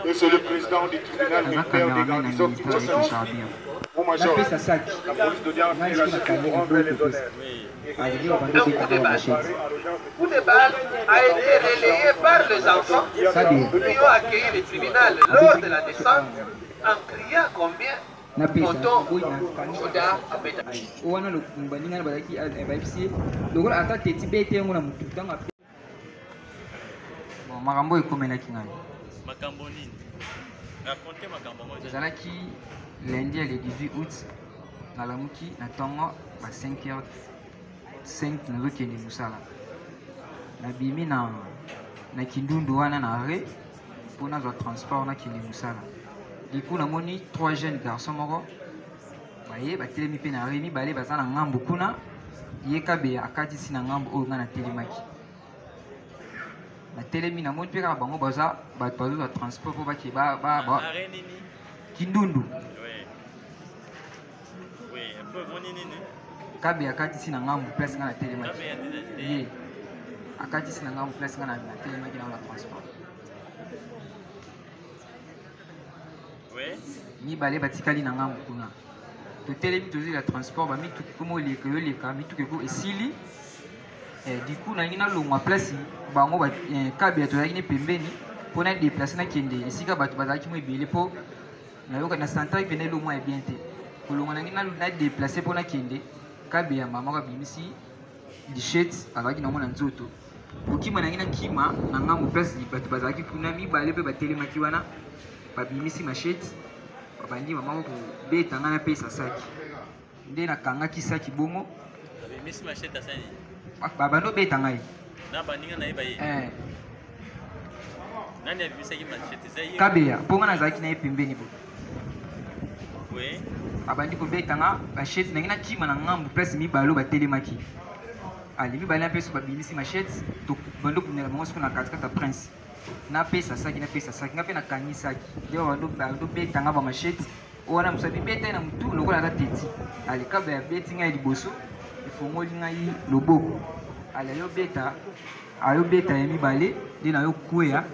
Monsieur le Président du tribunal militaire des garnisons Kinshasa, au major, la police d'audience est la chef pour enlever les honneurs. Coup de balle a été relayé par les enfants qui ont accueilli le tribunal lors de la descente en criant combien makambo ekomelaki ngai makambo nini raconte makambo moja ezalaki lundi le 18 août nalamuki na ntongo ba 5h05 nazokende mosala nabimi na kindundu wana na arrêt mpo nazwa transport nakende mosala liku namoni 3 jeunes garçons moko baye batelemi mpe na arrêt mibale baza na ngambu kuna ye kabe akatisi na ngambu oyo ngai natelemaki natelemi namoni mpe kaka bango baza bato bazozwa transport mpo bake kindundu kabe akatisi na ngambu place nga natelemaki ye akatisi na ngambu place nga natelemaki na transport mibale batikali na ngambu kuna totelemi tozwi la transport bamituki komo oleka yoleka mituki eko esili du coup nangi nalongwa place bango kabila tozalaki ne pembeni mpo na déplace nakende esika bato bazalaki mo ebele mpo nayoka na centrale mpe naelongwa ebien te kolongwa nangi na déplace mpo nakende kabila mamako abimisi lichette azalaki nango na nzoto kokima nangi nakima na ngambo place bato bazalaki kuna mibale mpe batelemaki wana babimisi machete babandi mamako kobeta ngai napesa saki nde nakangaki saki bongo babando beta ngai kabeya mpo nga nazalaki na ye pembeni bo babandi kobeta nga machete nangi nakima na ngambu place mibale oyo batelemaki ale mibale na mpeso babimisi machete bando komela bango siko na katikati ya prince napesa saki nga mpe nakangi saki nde bando beta nga bamachete wana mosabi beta ye na motu lokola aza teti ale kabeya beti ngai liboso efongoli ngai loboko ale ayobeta ya mibale nde nayokwea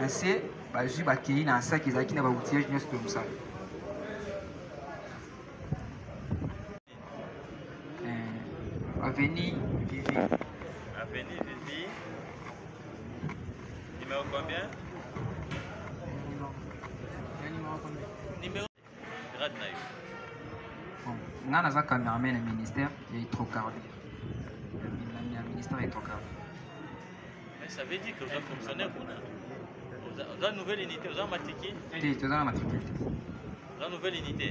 na se bazwi bakei na saki ezalaki na baoutillage nyonso to mosala Avenue Vivi. Avenue Vivi. Numéro combien? Numéro grade naïf. Nga naza cameraman na ministère ya Hydrocarbures. Le ministère Hydrocarbures. Mais ça veut dire que vous avez fonctionné vous avez une nouvelle unité, vous avez matriculé? Oui, vous avez matriculé. Vous avez une nouvelle unité.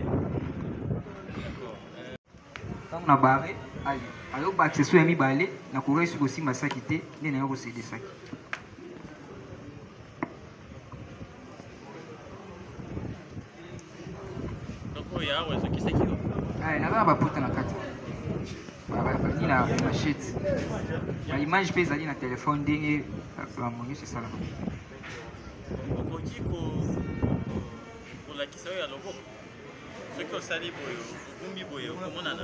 D'accord. Quand on a barré, alors accessoire mibale na koura isu kosimba saki te nde na yo kosede saki. Donc oya wezo kisaki yo. Naza baputa na kati. Ni na machete. Ba image pe ezali na telefone ndenge bamonisi esala. Okoki kolakisa oyo ya loboko. Soki osali boyo okumbi boye okomonana.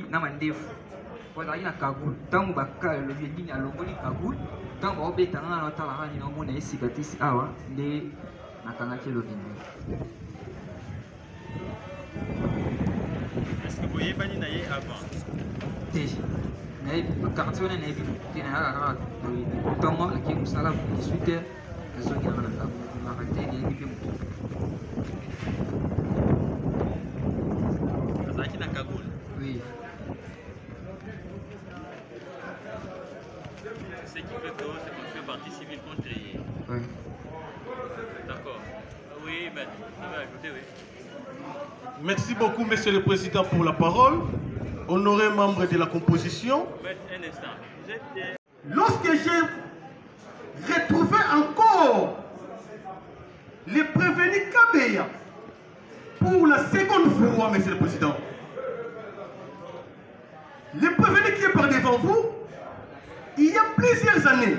Na mandefu bazalaki na kagul ntango bakalobi nini alongoli kagul ntango baobetanga na otalaka nini omona esika tisi awa nde nakangaki elobi nini. Est-ce que boyebani na ye avant te nayebi quartier wana nayebi te nayaka kaka ntongo nake mosala 18h nazongaka na kagulaka te nayebi mpe motu azalaki na kagul. Oui. Ce qui fait que c'est qu'on fait partie civile contre lui. Oui. D'accord. Oui, mais ça va ajouter, oui. Merci beaucoup, Monsieur le Président, pour la parole. Honoré membre de la composition. Un instant. Vous êtes... Lorsque j'ai retrouvé encore les prévenus Kabeya pour la seconde fois, Monsieur le Président, Le prévenu qui est par devant vous, il y a plusieurs années,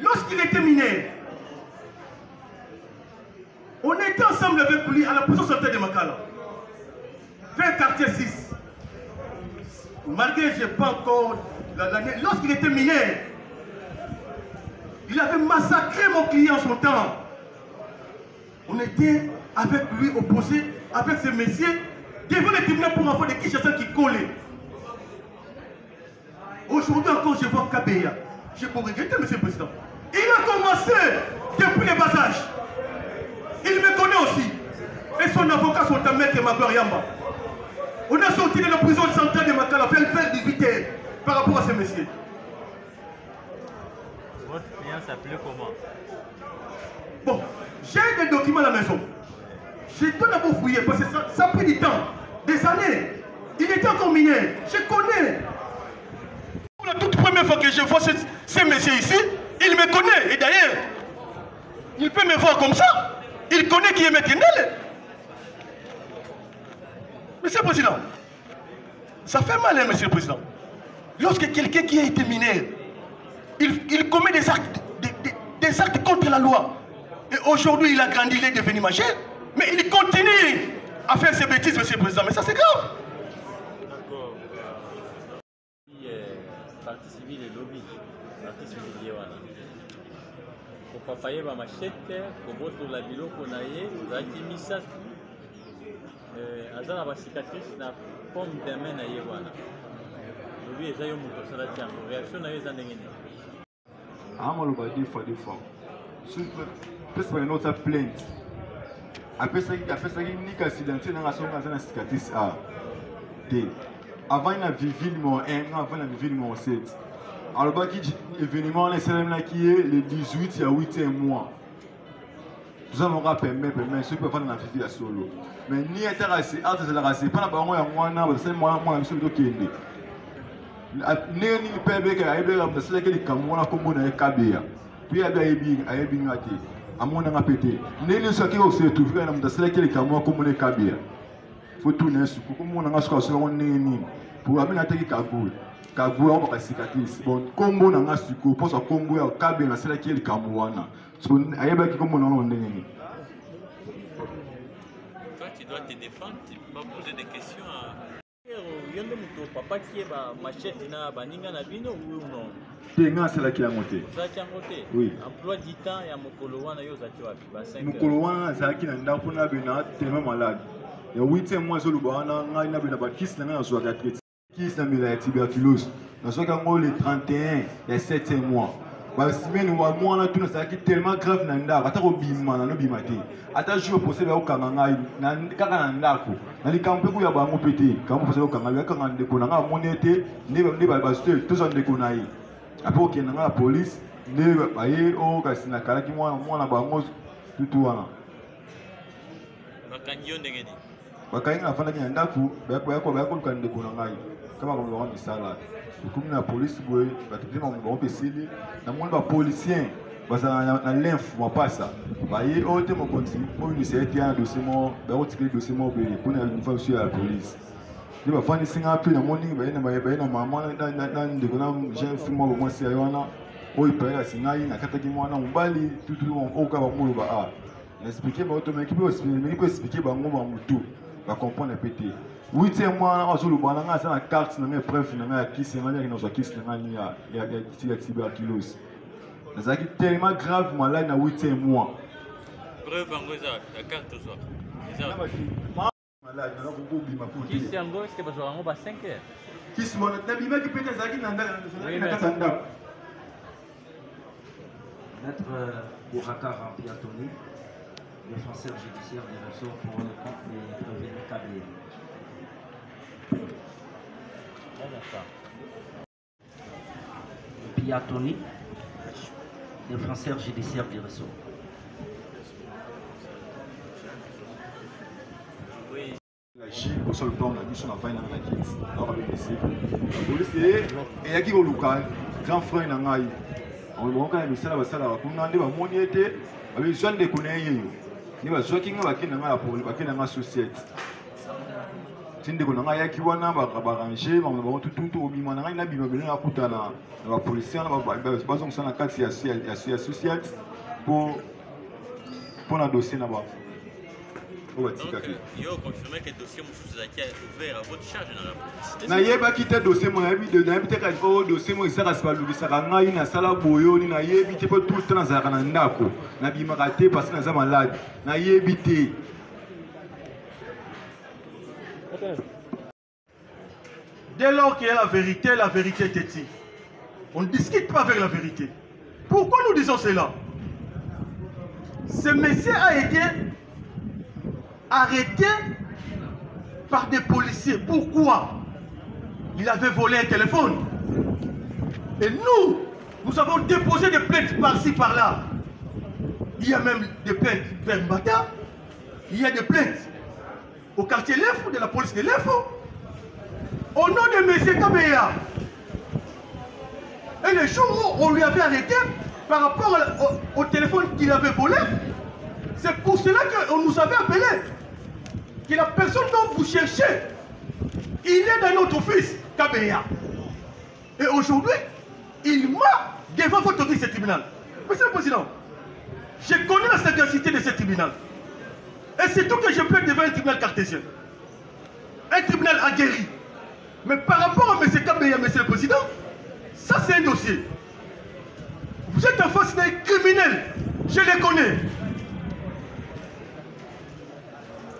lorsqu'il était mineur, on était ensemble avec lui à la prison centrale de Makala, vers quartier 6. Malgré que je n'ai pas encore l'année, lorsqu'il était mineur, il avait massacré mon client en son temps. On était avec lui opposé, avec ce messieurs, devant le tribunal pour enfants de Kinshasa qui collait. Aujourd'hui encore, je vois Kabeya. Je peux regretter, monsieur le président. Il a commencé depuis le bas âge. Il me connaît aussi. Et son avocat, son maître Magor Yamba. On a sorti de la prison centrale de Makala, faire 18 heures par rapport à ces messieurs. Votre client s'appelait comment? Bon, j'ai des documents à la maison. Je dois d'abord fouiller parce que ça a pris du temps, des années. Il était encore mineur. Je connais. Pour la toute première fois que je vois ces messieurs ici, il me connaît. Et d'ailleurs, il peut me voir comme ça. Il connaît qui est Maître Ndele. Monsieur le Président, ça fait mal, hein, Monsieur le Président. Lorsque quelqu'un qui a été mineur, il commet des actes contre la loi. Et aujourd'hui, il a grandi, il est devenu majeur. Mais il continue à faire ses bêtises, Monsieur le Président. Mais ça, c'est grave. D'accord. Partie civile et lobby. Partie civile, Yewana. Pour papaye ma machette, pour votre labilo qu'on a eu, vous avez mis ça. Azana ba cicatrice na pomme de main na Yewana. Lobby, j'ai eu mon tour sur la réaction na Yezan Dengene. Amalo ba deux fois. Peut-être une autre plainte. Après ça, il y a accidenté dans la cicatrice A. Avant, il y a vécu numéro 1, avant, il y a vécu numéro 7. Alors, l'événement qui est le 18, il y a 8 mois. Tout ça, on va permettre, ceux qui peuvent faire la visite à solo. Mais ni intéressé, pas la race, pas la baron, c'est moi, je suis le ni pebe que a ebe la c'est que les Camerounais comme on a Kabea. Puis a ebi ngati. Amona ngapete. Neli so ki o se tu vika na mtasela que les Camerounais comme on a Kabea. Faut tourner sur comme on a ngasko so on nini. Pour amena teki Kabul. Kabul on va cicatrice. Bon comme on a ngasuko pour ça Congo ya Kabea na c'est que les Camerounais. So ayeba ki comme on a nini. Toi tu dois te défendre, tu peux pas poser des questions à Yondo muto papa qui est machette na baninga na bino ou non? Tenga c'est là qui a monté. Ça tient monté. Oui. Emploi du temps ya mokolo wana yo zati wapi ba 5 heures. Mokolo wana zaki na ndako na bena tellement malade. Ya 8e mois zo lubana ngai na bena ba kiss na zo ka traiter. Kiss na mila ya tuberculose. Na zo ka ngo le 31 ya 7e mois. Ba semaine wa mwana tuna zaki tellement grave na ndako ata ko bima na no bima te. Ata jour possible ya okanga ngai na kaka na ndako. Na li kampe ku ya bango pété. Kampo possible okanga ya kanga ndeko na nga monete ne ba stel tous en ndeko na yi. Après ok na la police ne baye o kasi na kala ki mwana bango tutu wana. Bakanyo ndengeni. Bakanyo na fana ki na ndako ba ko luka ndeko na ngai. Kama ko ba misala. Comme la police boy batema mo pesili na mwana ba policier bazana na l'info mo passa baye o te mo konti mo ni c'est un dossier mo ba o tikeli dossier mo be pour une fois sur la police ni ba fani singa pe na moni ba na mama na ndeko na jeune fille mo mo si ayona o ipela singa na kataki mwana mbali tutu o ka ba mo ba a na expliquer ba automatiquement qui peut expliquer ba ngo ba mutu ba comprendre pété 8e mois on le bana nga na carte na preuve na qui c'est nga qui nous kiss na ni ya tuberculose. C'est tellement grave malade na 8e mois. Preuve en goza la carte to so. Malade na ko bima pour. Qui c'est en goza que besoin ngo ba 5 heures. Kiss mo na bima qui peut zaki na ndaka. Maître Bouraka Rampi Anthony, défenseur judiciaire des ressorts pour le compte des prévenus câblés. Piatoni, défenseur judiciaire du réseau. Oui. La Chine, au sol plan, la mission a fait dans la quête. Alors, avec les cibles. La police est, et il y a qui au local, grand frère n'a pas. On va quand même ça là, ça là. Comme on a dit, on y était, avec les jeunes de connaître. Il va jouer qui n'a pas qui n'a pas pour, qui n'a pas société. tinde ko nanga yaki wana ba ranger ba ba tout au bima nanga na bima bele na kutana na ba policier na ba zonga sana kati ya social pour na dossier na ba Donc, il a confirmé que le dossier est ouvert à votre charge dans la police. Na yeba kite dossier mo yabi de na bite ka ko dossier mo isaka sipalubisa ka ngai na sala boyo ni na yebi te po tout le temps za kana ndako na bima ka te parce que na za malade na yebi te. Dès lors qu'il y a la vérité est têtue. On ne discute pas avec la vérité. Pourquoi nous disons cela? Ce monsieur a été arrêté par des policiers. Pourquoi? Il avait volé un téléphone. Et nous avons déposé des plaintes par-ci, par-là. Il y a même des plaintes vers Mbata. Il y a des plaintes au quartier Lefo, de la police de Lefo. Au nom de M. Kabeya. Et le jour où on lui avait arrêté par rapport au téléphone qu'il avait volé, c'est pour cela qu'on nous avait appelé. Que la personne dont vous cherchez, il est dans notre office, Kabeya. Et aujourd'hui, il m'a devant votre office ce tribunal. Monsieur le Président, je connais la sagacité de ce tribunal. Et c'est tout que je peux devant un tribunal cartésien. Un tribunal aguerri. Mais par rapport à M. Kabeya, Monsieur le Président, ça c'est un dossier. Vous êtes en face d'un criminel. Je les connais.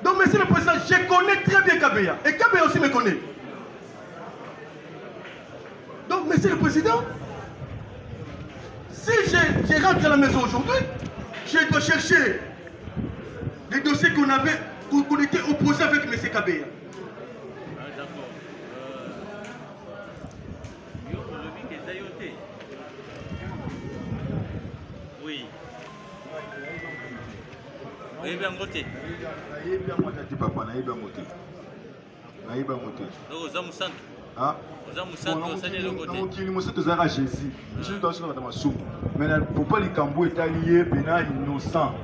Donc, Monsieur le Président, je connais très bien Kabeya. Et Kabeya aussi me connaît. Donc, Monsieur le Président, si je rentre à la maison aujourd'hui, je dois chercher les dossiers qu'on était opposés avec M. Kabeya. D'accord. Oui. Oui, bien voté. Donc, aux hommes santos. Ah? Aux hommes santos, ça n'est le côté. Donc, il nous a à Jésus. Je suis dans ma soupe. Mais pour pas les cambou est allié, Bénin innocent.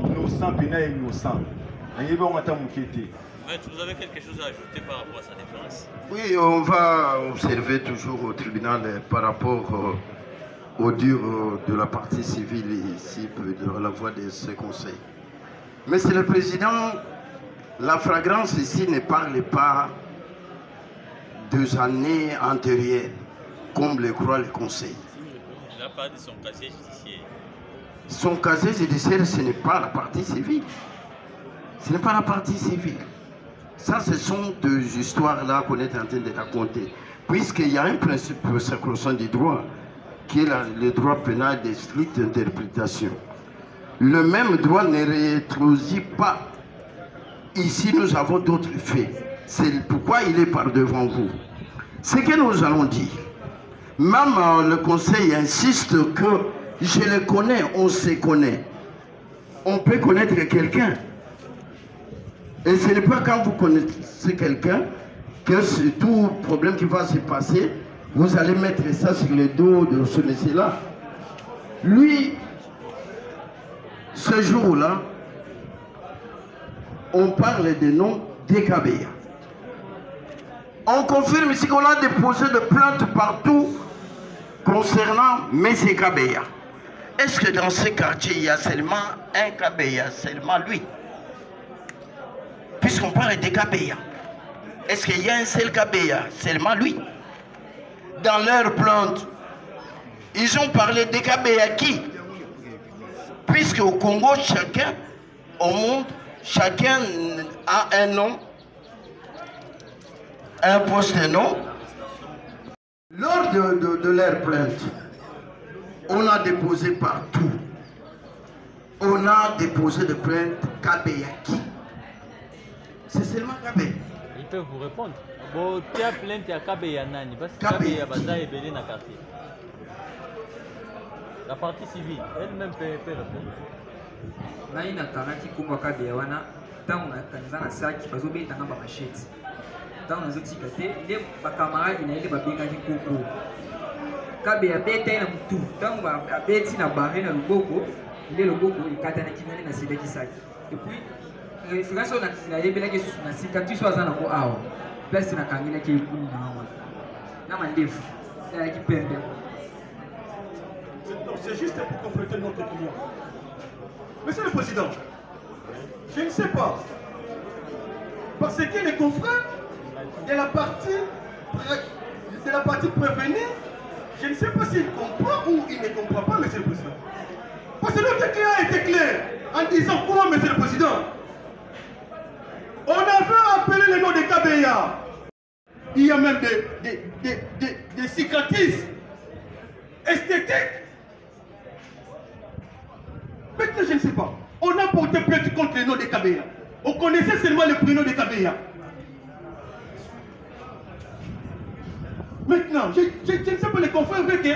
Innocent, Bénin innocent. Maître, vous avez quelque chose à ajouter par rapport à sa défense? Oui, on va observer toujours au tribunal par rapport au dur de la partie civile ici, de la voix de ce conseil. Monsieur le Président, la flagrance ici ne parle pas des années antérieures, comme le croit le conseil. Il n'a pas de son casier judiciaire. Son casier judiciaire, ce n'est pas la partie civile. Ce n'est pas la partie civile. Ça, ce sont deux histoires-là qu'on est en train de raconter. Puisqu'il y a un principe sacro-saint du droit, qui est le droit pénal de stricte interprétation. Le même droit ne réintroduit pas. Ici, nous avons d'autres faits. C'est pourquoi il est par devant vous. Ce que nous allons dire, même le conseil insiste que je le connais, on se connaît. On peut connaître quelqu'un. Et ce n'est pas quand vous connaissez quelqu'un que c'est tout problème qui va se passer, vous allez mettre ça sur le dos de ce monsieur-là. Lui, ce jour-là, on parle des noms des Kabeya. On confirme ici qu'on a déposé de plaintes partout concernant M. Kabeya. Est-ce que dans ce quartier, il y a seulement un Kabeya, seulement lui? Puisqu'on parle de Kabeya. Est-ce qu'il y a un seul Kabeya, seulement lui? Dans leur plainte, ils ont parlé de Kabeya qui? Puisque au Congo, chacun, au monde, chacun a un nom, un poste de nom. Lors de leur plainte, on a déposé partout. On a déposé de plainte Kabeya qui? C'est seulement Kabeya. Il peut vous répondre. Bon, tu as plainte à Kabeya Nani, parce que Kabeya Baza est belé dans le quartier. La partie civile, elle-même peut répondre. Nani natanaki kumba Kabeya wana, tango nakanza na saki, bazobeta ngamba machete. Tango nazotika te, ile bakamaradi na ile babengaki koko. Kabeya beta na mutu, tango abeti na barre na loboko, ile loboko ikata na kinani na sebeki saki. Et puis référence on a yebelaki sur na 50 soit za na ko awa. place na kangina ki kuni na mandefu ya ki pembe. C'est juste pour compléter notre client. Monsieur le Président, je ne sais pas, parce que les confrères de la partie prévenue, je ne sais pas s'il comprend ou il ne comprend pas, Monsieur le Président. Parce que notre client était clair en disant quoi, Monsieur le Président? On avait appelé le nom de Kabeya. Il y a même des cicatrices esthétiques. Maintenant, je ne sais pas. On a porté plainte contre le nom de Kabeya. On connaissait seulement le prénom de Kabeya. Maintenant, je ne sais pas les confrères que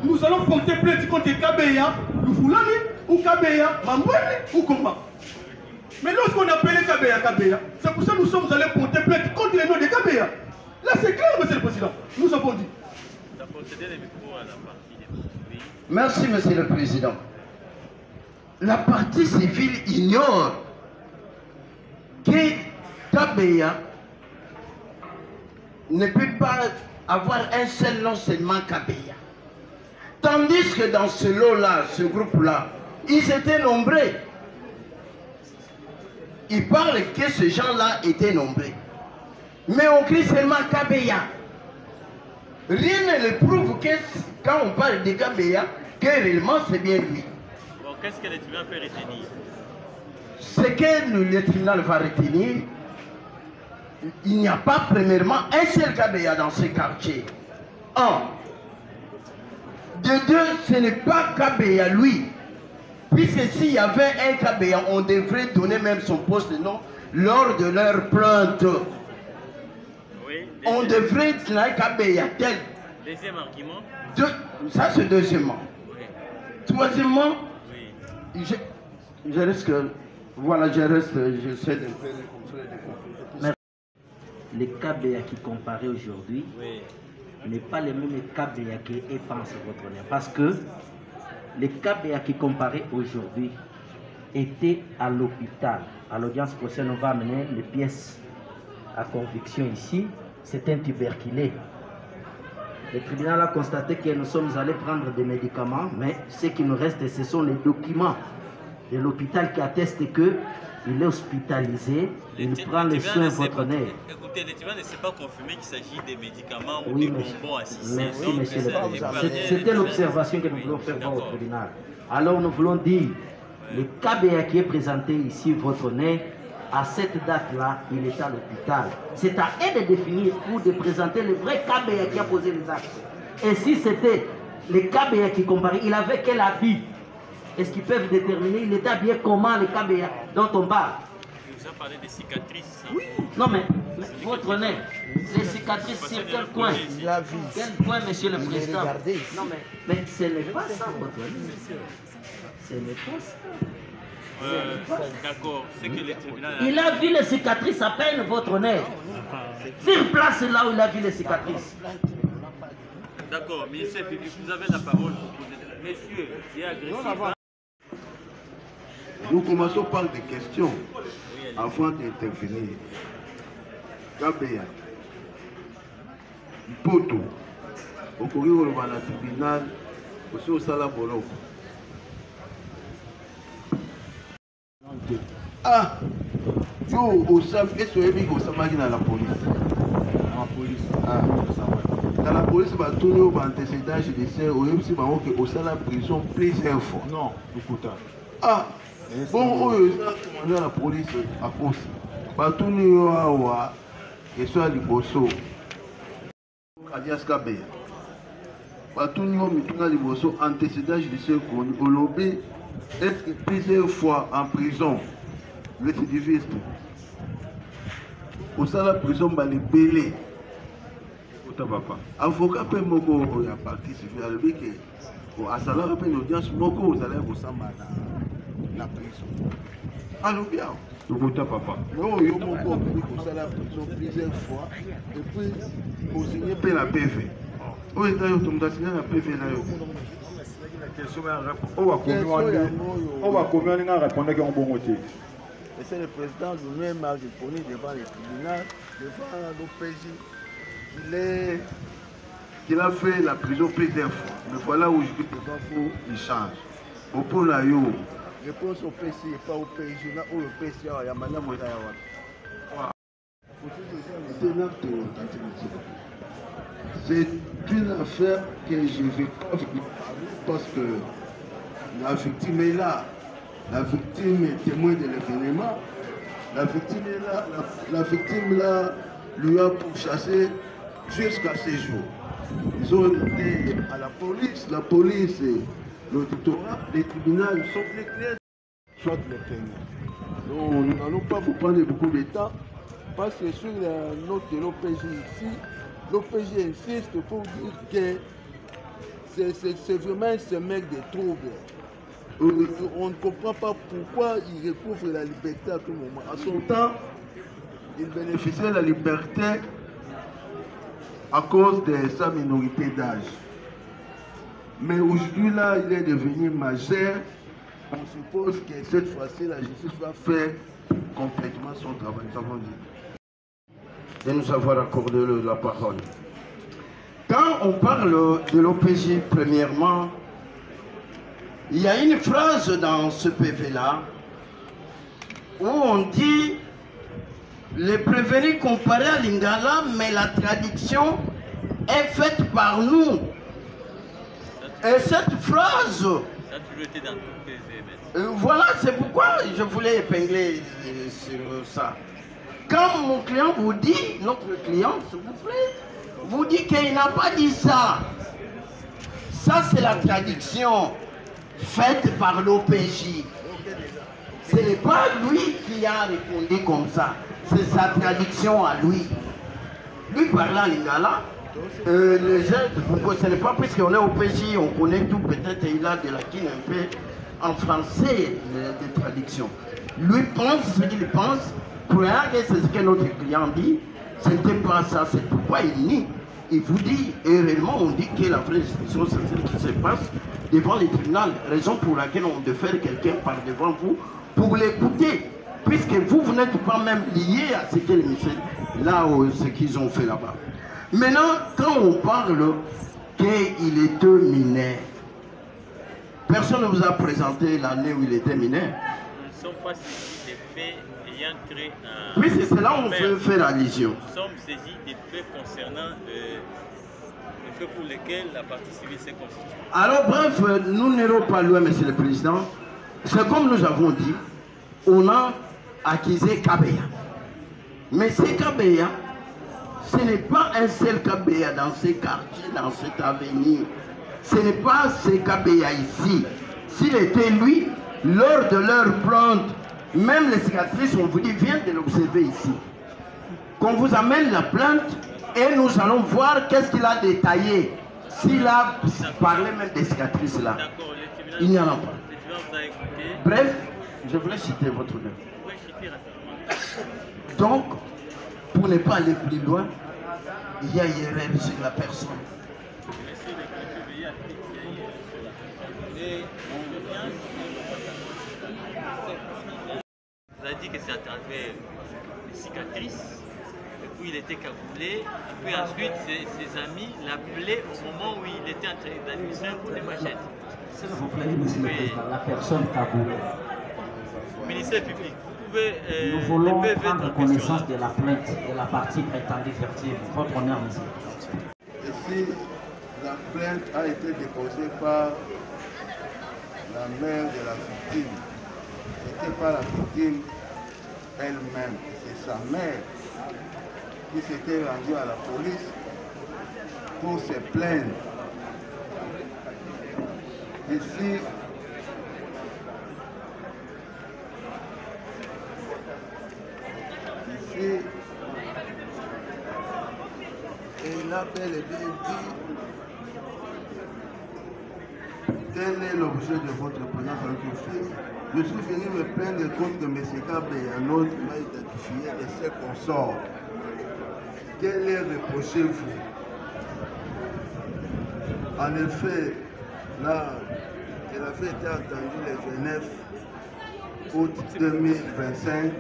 nous allons porter plainte contre Kabeya, Lufulani, ou Kabeya, Mambouani, ou comment. Mais lorsqu'on appelait Kabeya, c'est pour ça que nous sommes allés porter plainte contre le nom de Kabeya. Là, c'est clair, Monsieur le Président. Nous avons dit. Merci, Monsieur le Président. La partie civile ignore que Kabeya ne peut pas avoir un seul nom seulement Kabeya. Tandis que dans ce lot-là, ce groupe-là, ils étaient nombreux. Ils parlent que ces gens-là étaient nombreux. Mais on crie seulement Kabeya. Rien ne le prouve que quand on parle de Kabeya, que réellement c'est bien lui. Bon, qu'est-ce que le tribunal peut retenir? Ce que le tribunal va retenir, il n'y a pas premièrement un seul Kabeya dans ce quartier. Un. De deux, ce n'est pas Kabeya lui. Puisque s'il y avait un Kabeya, on devrait donner même son poste de nom lors de leur plainte. Oui, on devrait dire un Kabeya tel. Deuxième argument. Ça c'est deuxièmement. Oui. Troisièmement, oui. je reste que. Voilà, j'essaie de faire les confrères de conflit. Les Kabeya qui comparaient aujourd'hui Oui. n'est pas les mêmes Kabeya qui pensent votre honneur. Parce que les Kabeya qui comparaient aujourd'hui étaient à l'hôpital. À l'audience prochaine, on va amener les pièces à conviction ici. C'est un tuberculé. Le tribunal a constaté que nous sommes allés prendre des médicaments, mais ce qui nous reste, ce sont les documents de l'hôpital qui attestent qu'il est hospitalisé, il prend les soins votre nez. Écoutez, le tribunal ne s'est pas confirmé qu'il s'agit des médicaments ou Oui, des bonbons assistés. merci, monsieur le président. C'était l'observation que nous voulons faire voir au tribunal. Alors nous voulons dire, le Kabeya qui est présenté ici, votre nez, à cette date-là, il est à l'hôpital. C'est à eux de définir ou de présenter le vrai Kabeya qui a posé les actes. Et si c'était le Kabeya qui comparait, il avait quel habit? Est-ce qu'ils peuvent déterminer, il était habillé comment le Kabeya dont on parle? Vous avez parlé des cicatrices. Oui. Non mais votre nez, les cicatrices sur quel point? Quel point, monsieur le président? Non mais ce n'est pas ça votre nez. Ce n'est pas ça. D'accord, c'est que le tribunal... Il a vu les cicatrices à peine votre nez. Sur place là où il a vu les cicatrices. D'accord, ministre public, vous avez la parole pour poser des... Messieurs, il est agressif. Nous commençons par des questions avant d'intervenir. Kabeya, Poto, au courrier le tribunal, aussi au Sala Boloko. Ah, yo, au Sam, est-ce que au Samagi dans la police? La police. Ah, dans la police, bah, tout le monde a antécédent judiciaire, au Sala prison plusieurs fois. Non, écoute. Ah, bon, ça a commandé la police à cause. Batou Nyo Awa, et soit Liboso, Adias Kabeya. Batou Nyo Mituna Liboso, antécédent judiciaire connu, au lobby, être plusieurs fois en prison, récidiviste. Au sein de la prison, bah, les belés. Avocat peut moko ya partie civile, alors que à salaire après l'audience, moko vous allez vous samba la prison. Alors bien. Papa. Non, yo moko au salaire prison plusieurs fois, et puis vous signez pas la PV. Où est-ce que vous avez signé la PV là? On va combien on répondre qu'on bon motif. Et c'est le président lui-même a répondu devant le tribunal, devant l'OPJ, qu'il a fait la prison plusieurs fois. Mais voilà où je dis que il change. Au point là, réponse au PC et pas au PJ, là où le PC il y a madame Modayawa. C'est une affaire que je vais pas parce que la victime est là. La victime est témoin de l'événement. La victime est là. La victime là lui a pourchassé jusqu'à ces jours. Ils ont été à la police et l'auditorat, les tribunaux sont les clairs, soit les paiements. Donc nous n'allons pas vous prendre beaucoup de temps parce que sur la note de l'OPJ ici, l'OPJ insiste pour dire que c'est vraiment ce mec de troubles. On ne comprend pas pourquoi il recouvre la liberté à tout moment. À son temps, il bénéficiait de la liberté à cause de sa minorité d'âge. Mais aujourd'hui, là, il est devenu majeur. On suppose que cette fois-ci, la justice va faire complètement son travail. Nous avons dit. De nous avoir accordé la parole. Quand on parle de l'OPJ, premièrement, il y a une phrase dans ce PV-là où on dit les prévenus comparés à Lingala, mais la traduction est faite par nous. Et cette phrase, Ça a toujours été dans tout PV. voilà, c'est pourquoi je voulais épingler sur ça. Quand mon client vous dit, notre client, s'il vous plaît, vous dit qu'il n'a pas dit ça. Ça, c'est la traduction faite par l'OPJ. Ce n'est pas lui qui a répondu comme ça. C'est sa traduction à lui. Lui parlant lingala, les gens, vous ne connaissez pas, puisqu'on est au PJ, on connaît tout, peut-être il a de la kin un peu en français des traductions. Lui pense ce qu'il pense, c'est ce que notre client dit, ce n'était pas ça, c'est pourquoi il nie. Il vous dit, et réellement on dit que la vraie discussion c'est celle qui se passe devant les tribunaux, raison pour laquelle on doit faire quelqu'un par devant vous pour l'écouter, puisque vous n'êtes pas même lié à ce que les ministères, là où ce qu'ils ont fait là-bas. Maintenant, quand on parle qu'il était mineur, personne ne vous a présenté l'année où il était mineur. Nous ne sommes pas saisis des faits ayant créé un... Oui, c'est là où on peut faire allusion. Nous sommes saisis des faits concernant les faits pour lesquels la partie civile s'est constituée. Alors bref, nous n'irons pas loin, Monsieur le Président. C'est comme nous avons dit, on a accusé Kabea. Mais ces Kabea, ce n'est pas un seul Kabea dans ces quartiers, dans cette avenue. Ce n'est pas ce Kabea ici. S'il était lui, lors de leur plante, même les cicatrices, on vous dit, viens de l'observer ici. Qu'on vous amène la plainte et nous allons voir qu'est-ce qu'il a détaillé. S'il a parlé même des cicatrices là. Il n'y en a pas. Bref, je voulais citer votre nom. Donc, pour ne pas aller plus loin, il y a erreur sur la personne. Vous avez dit que c'est à travers les cicatrices, et puis il était cagoulé, et puis ensuite ses amis l'appelaient au moment où il était en train d'administrer un coup de machette. S'il vous plaît, monsieur le président, la personne cagoulée. Ministère public, vous pouvez... Nous voulons prendre connaissance de la plainte de la partie prétendue fertile. Votre honneur, monsieur. Ici, la plainte a été déposée par la mère de la victime. Ce n'était pas la victime elle-même, c'est sa mère qui s'était rendue à la police pour se plaindre. Ici, il a bel et bien dit quel est l'objet de votre présence avec le fils. Je suis venu me plaindre contre M. Kabea, un autre m'a identifié et ses consorts. Quel est reprochez-vous? En effet, là, elle avait été entendue le 29 août 2025,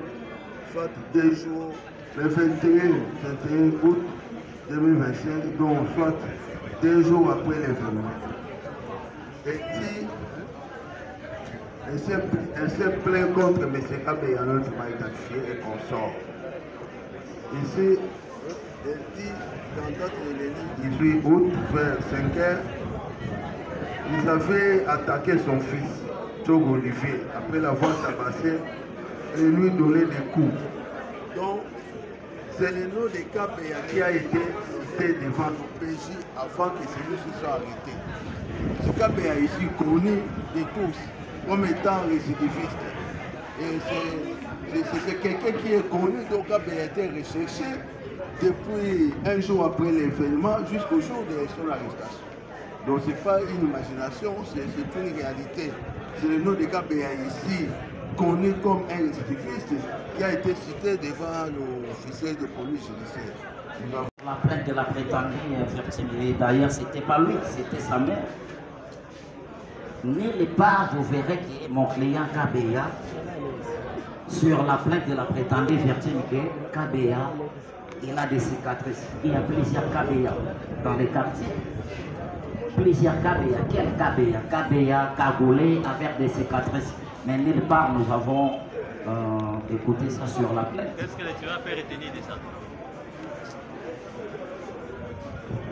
soit 2 jours, le 21 août 2025, donc soit 2 jours après l'événement. Et si elle s'est plainte contre M. Kabeyano qui m'a identifié et qu'on sort. Ici, elle dit dans notre 18 août, vers 5 heures, ils avaient attaqué son fils, Tchogo Olivier, après l'avoir tabassé et lui donné des coups. Donc, c'est le nom de Kabeya qui a été cité devant le PJ avant que celui-ci soit arrêté. Ce Kabeya est ici connu de tous comme étant récidiviste. Et c'est quelqu'un qui est connu, donc Kabeya a été recherché depuis un jour après l'événement jusqu'au jour de son arrestation. Donc ce n'est pas une imagination, c'est une réalité. C'est le nom de Kabeya ici, connu comme un récidiviste, qui a été cité devant l'officier de police judiciaire. La plainte de la prétendue, d'ailleurs, c'était pas lui, c'était sa mère. Nulle part, vous verrez que mon client Kabeya, sur la plainte de la prétendue Vertine Kabeya, il a des cicatrices. Il y a plusieurs Kabeya dans les quartiers. Plusieurs Kabeya. Quel Kabeya? Kabeya, cagoulé, avec des cicatrices. Mais nulle part, nous avons écouté ça sur la plainte. Qu'est-ce que le tueur peut retenir de ça?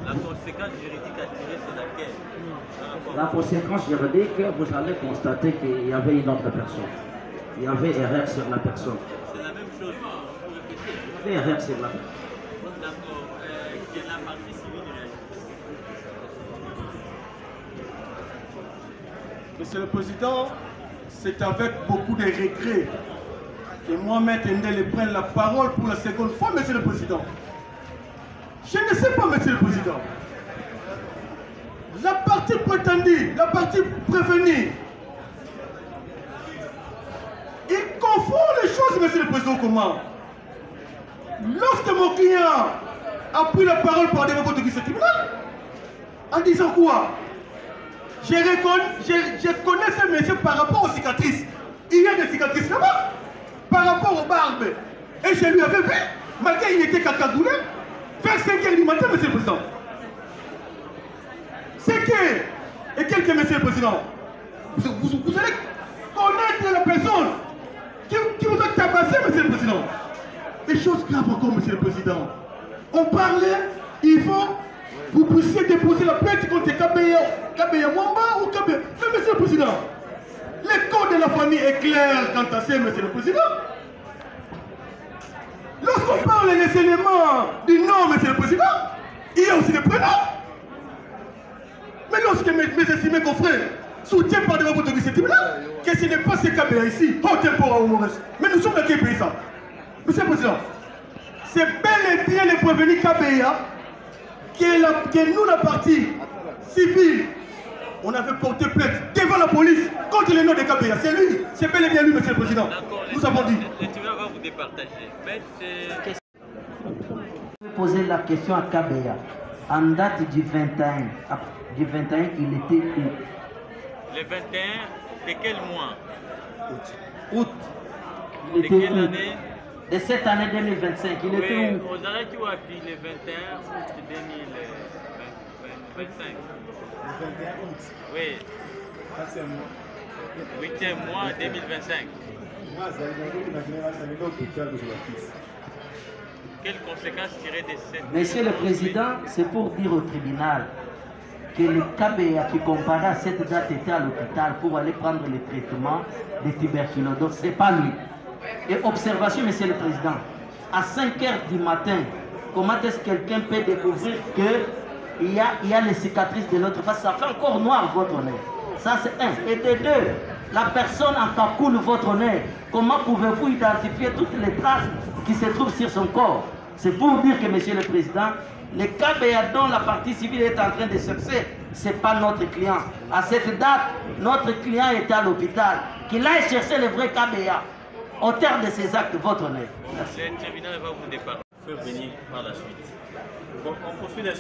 La conséquence juridique à tirer, c'est laquelle? La conséquence juridique, vous allez constater qu'il y avait une autre personne. Il y avait erreur sur la personne. C'est la même chose. Il y avait erreur sur la personne. D'accord. Quelle est la partie civile de la justice? Monsieur le Président, c'est avec beaucoup de regrets que Mohamed Ndele prenne la parole pour la seconde fois, Monsieur le Président. Je ne sais pas, Monsieur le Président. La partie prétendue, la partie prévenue, il confond les choses, Monsieur le Président, comment? Lorsque mon client a pris la parole par devant votre tribunal, en disant quoi? Je connais ce monsieur par rapport aux cicatrices. Il y a des cicatrices là-bas, par rapport aux barbes. Et je lui avais vu, malgré qu'il était cacagoulé, vers 5 h du matin, Monsieur le Président. C'est que, et quelques, Monsieur le Président, vous allez connaître la personne qui vous a tabassé, Monsieur le Président. Des choses graves encore, Monsieur le Président. On parlait, il faut vous puissiez déposer la plainte contre Kabeya Mwamba ou Kabeya. Mais Monsieur le Président, le code de la famille est clair quant à ça, Monsieur le Président. Lorsqu'on parle des éléments du nom, Monsieur le Président, il y a aussi des prénoms. Mais lorsque mes estimés confrères soutiennent par devant votre tribunal que ce n'est pas ce Kabeya ici, au temporaire ou mauvais. Mais nous sommes dans quel pays ça? Monsieur le Président, c'est bel et bien le prévenu Kabeya que nous, la partie civile, on avait porté plainte devant la police contre le nom de Kabeya. C'est lui, c'est bel et bien lui, Monsieur le Président. Nous avons dit. Le tribunal va vous départager. Je vais poser la question à Kabeya. En date du 21, il était où? Le 21, de quel mois? Août. De quelle année? De cette année 2025, il était où? Aux arrêts qui ont appuyé le 21 août 2025. Le 21 août? Oui. 8e mois 2025. Quelles conséquences tirer de cette... Monsieur le Président, c'est pour dire au tribunal que le Kabeya qui comparait à cette date était à l'hôpital pour aller prendre le traitement de tuberculose. Ce n'est pas lui. Et observation, Monsieur le Président, à 5 h du matin, comment est-ce que quelqu'un peut découvrir qu'il y a les cicatrices de l'autre face? Ça fait encore noir votre nez. Ça c'est un. Et de deux, la personne en cagoule votre nez, comment pouvez-vous identifier toutes les traces qui se trouvent sur son corps? C'est pour dire que, Monsieur le Président, le Kabeya dont la partie civile est en train de chercher, ce n'est pas notre client. À cette date, notre client était à l'hôpital. Qu'il aille chercher le vrai Kabeya. Au terme de ces actes, votre honneur. Le tribunal va vous départager. Venir par la suite. Donc, on poursuit les